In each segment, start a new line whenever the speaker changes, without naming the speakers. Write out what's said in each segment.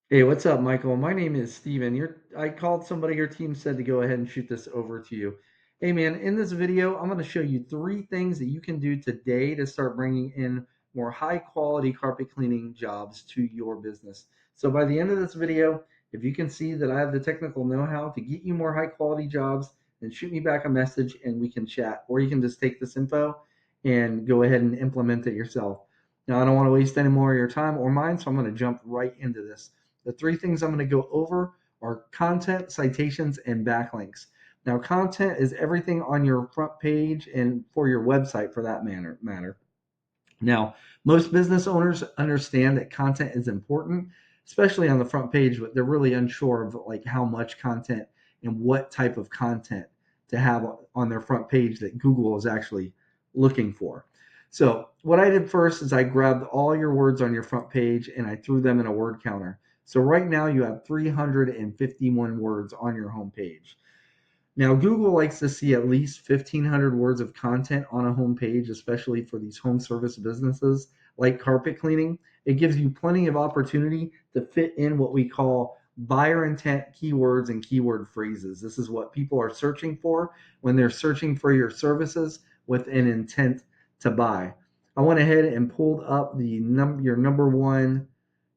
Hey, what's up, Michael? My name is Steven. I called somebody, your team said to go ahead and shoot this over to you. Hey, man, in this video, I'm going to show you three things that you can do today to start bringing in more high quality carpet cleaning jobs to your business. So, by the end of this video, if you can see that I have the technical know how to get you more high quality jobs, then shoot me back a message and we can chat. Or you can just take this info and go ahead and implement it yourself. Now, I don't want to waste any more of your time or mine, so I'm going to jump right into this. The three things I'm going to go over are content, citations, and backlinks. Now, content is everything on your front page and for your website for that matter. Now, most business owners understand that content is important, especially on the front page, but they're really unsure of like how much content and what type of content to have on their front page that Google is actually looking for. So, what I did first is I grabbed all your words on your front page and I threw them in a word counter. So, right now you have 351 words on your home page. Now, Google likes to see at least 1,500 words of content on a home page, especially for these home service businesses like carpet cleaning. It gives you plenty of opportunity to fit in what we call buyer intent keywords and keyword phrases. This is what people are searching for when they're searching for your services with an intent to buy. I went ahead and pulled up your number one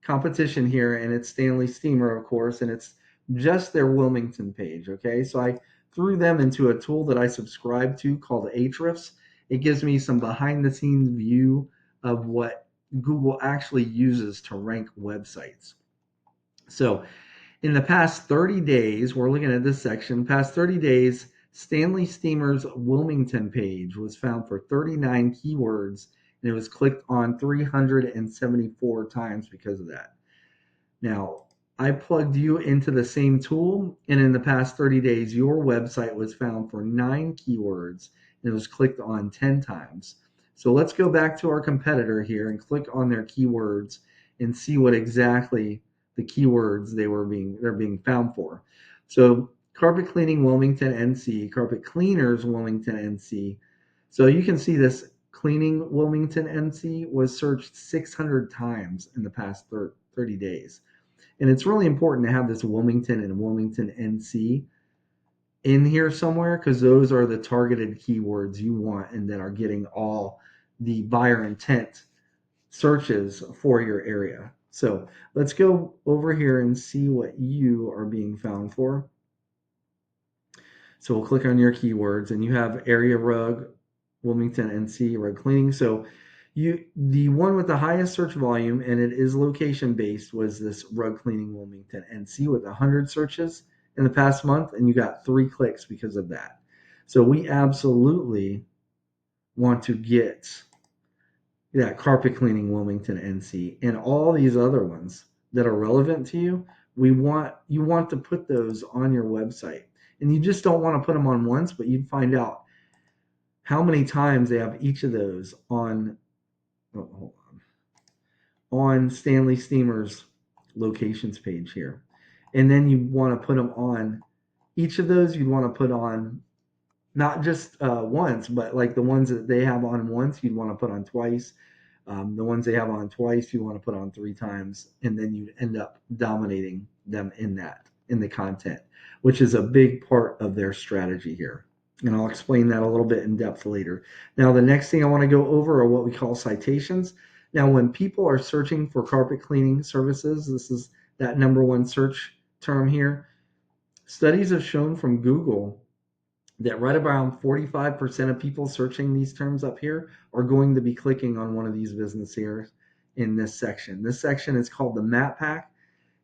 competition here, and it's Stanley Steamer, of course, and it's just their Wilmington page. Okay, so I threw them into a tool that I subscribe to called Ahrefs. It gives me some behind the scenes view of what Google actually uses to rank websites. So, in the past 30 days, we're looking at this section, past 30 days, Stanley Steamer's Wilmington page was found for 39 keywords and it was clicked on 374 times because of that. Now, I plugged you into the same tool, and in the past 30 days, your website was found for 9 keywords and it was clicked on 10 times. So let's go back to our competitor here and click on their keywords and see what exactly the keywords they're being found for. So carpet cleaning Wilmington NC, carpet cleaners Wilmington NC. So you can see this cleaning Wilmington NC was searched 600 times in the past 30 days. And it's really important to have this Wilmington and Wilmington NC in here somewhere because those are the targeted keywords you want and that are getting all the buyer intent searches for your area. So let's go over here and see what you are being found for. So we'll click on your keywords and you have area rug, Wilmington NC rug cleaning. So the one with the highest search volume and it is location based was this rug cleaning Wilmington NC with 100 searches in the past month and you got 3 clicks because of that. So we absolutely want to get that carpet cleaning Wilmington NC and all these other ones that are relevant to you. You want to put those on your website. And you just don't want to put them on once, but you'd find out how many times they have each of those on hold on Stanley Steamer's locations page here. And then you want to put them on each of those you'd want to put on not just once, but like the ones that they have on once, you'd want to put on twice. The ones they have on twice, you want to put on 3 times, and then you end up dominating them in the content, which is a big part of their strategy here. And I'll explain that a little bit in depth later. Now, the next thing I want to go over are what we call citations. Now, when people are searching for carpet cleaning services, this is that number one search term here. Studies have shown from Google that right around 45% of people searching these terms up here are going to be clicking on one of these business here in this section. This section is called the map pack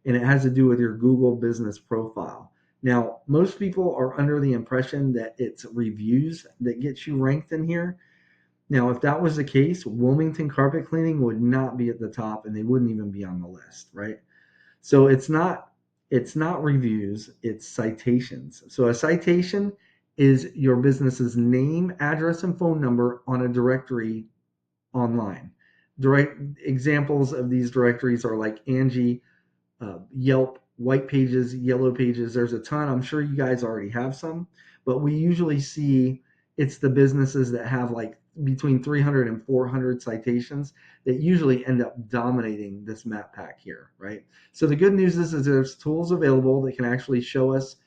and it has to do with your Google business profile. Now, most people are under the impression that it's reviews that gets you ranked in here. Now, if that was the case, Wilmington carpet cleaning would not be at the top and they wouldn't even be on the list, right? So it's not reviews, it's citations. So a citation is your business's name, address, and phone number on a directory online. Direct examples of these directories are like Angie, Yelp, White Pages, Yellow Pages. There's a ton. I'm sure you guys already have some, but we usually see it's the businesses that have like between 300 and 400 citations that usually end up dominating this map pack here, right? So the good news is there's tools available that can actually show us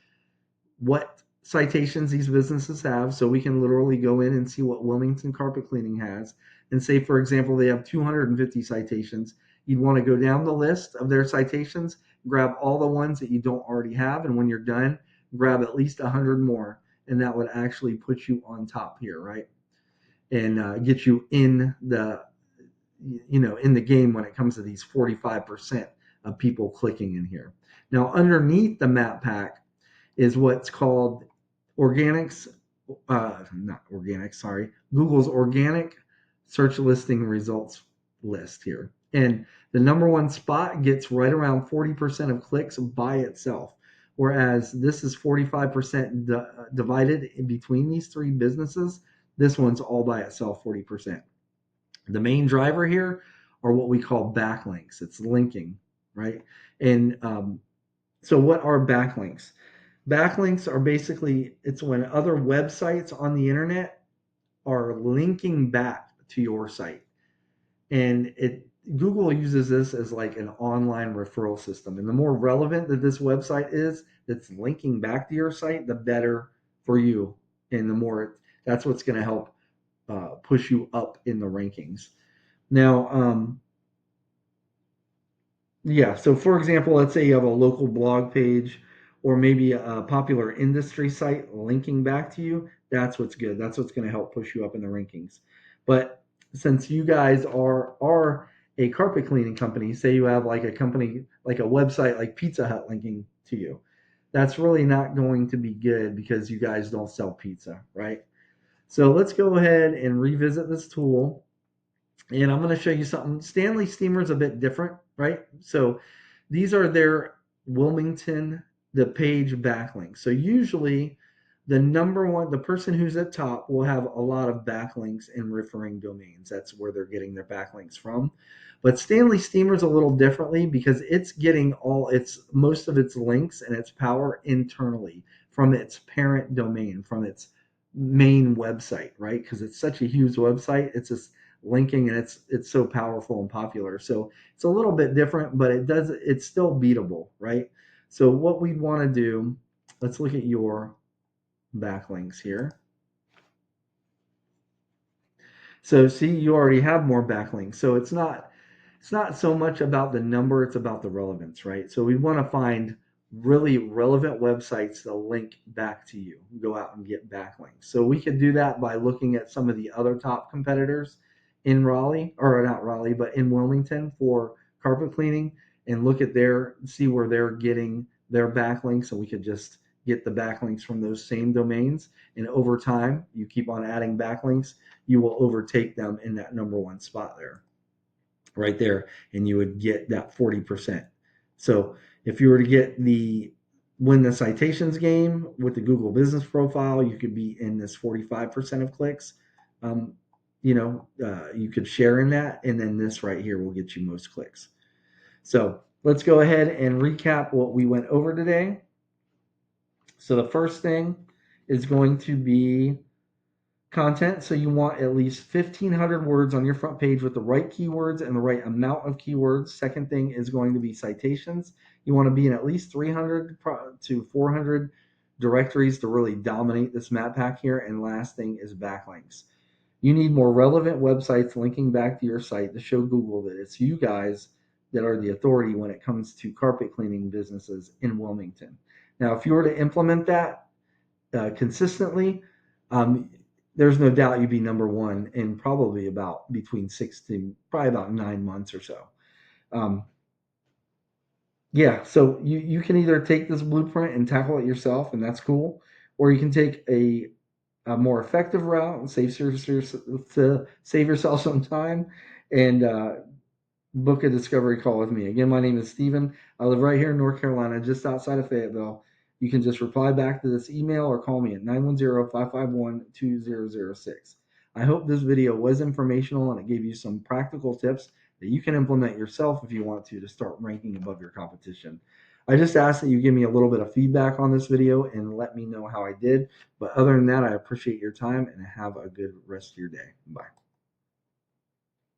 what citations these businesses have. So we can literally go in and see what Wilmington Carpet Cleaning has. And say, for example, they have 250 citations. You'd want to go down the list of their citations, grab all the ones that you don't already have. And when you're done, grab at least 100 more. And that would actually put you on top here, right? And get you in the in the game when it comes to these 45% of people clicking in here. Now, underneath the map pack is what's called organics, not organic, sorry, Google's organic search listing results list here. And the number one spot gets right around 40% of clicks by itself. Whereas this is 45% divided in between these three businesses. This one's all by itself, 40%. The main driver here are what we call backlinks. It's linking, right? And so what are backlinks? Backlinks are basically, it's when other websites on the internet are linking back to your site. And Google uses this as like an online referral system. And the more relevant that this website is that's linking back to your site, the better for you. And the more that's what's going to help push you up in the rankings. Now, yeah, so for example, let's say you have a local blog page or maybe a popular industry site linking back to you. That's what's good. That's what's going to help push you up in the rankings. But since you guys are a carpet cleaning company, say you have like a company, like a website like Pizza Hut linking to you, that's really not going to be good because you guys don't sell pizza, right? So let's go ahead and revisit this tool. And I'm going to show you something. Stanley Steamer is a bit different, right? So these are their Wilmington, the page backlinks. So usually the number one, the person who's at top will have a lot of backlinks and referring domains. That's where they're getting their backlinks from. But Stanley Steamer is a little differently because it's getting most of its links and its power internally from its parent domain, from its main website, right? Because it's such a huge website. It's just linking and it's so powerful and popular. So it's a little bit different, but it's still beatable, right? So what we'd want to do, let's look at your backlinks here. So see, you already have more backlinks. So it's not so much about the number, it's about the relevance, right? So we want to find really relevant websites that link back to you. Go out and get backlinks. So we could do that by looking at some of the other top competitors in Raleigh, or not Raleigh, but in Wilmington for carpet cleaning, and look at see where they're getting their backlinks. So we could just get the backlinks from those same domains. And over time, you keep on adding backlinks, you will overtake them in that number one spot there, right there, and you would get that 40%. So if you were to win the citations game with the Google Business Profile, you could be in this 45% of clicks. You could share in that, and then this right here will get you most clicks. So let's go ahead and recap what we went over today. So the first thing is going to be content. So you want at least 1,500 words on your front page with the right keywords and the right amount of keywords. Second thing is going to be citations. You want to be in at least 300 to 400 directories to really dominate this map pack here. And last thing is backlinks. You need more relevant websites linking back to your site to show Google that it's you guys that are the authority when it comes to carpet cleaning businesses in Wilmington. Now, if you were to implement that consistently, there's no doubt you'd be number one in probably about between 6 to probably about 9 months or so. Yeah, so you can either take this blueprint and tackle it yourself, and that's cool, or you can take a more effective route and save yourself some time and book a discovery call with me. Again, my name is Steven. I live right here in North Carolina, just outside of Fayetteville. You can just reply back to this email or call me at 910-551-2006. I hope this video was informational and it gave you some practical tips that you can implement yourself if you want to start ranking above your competition. I just ask that you give me a little bit of feedback on this video and let me know how I did. But other than that, I appreciate your time and have a good rest of your day. Bye.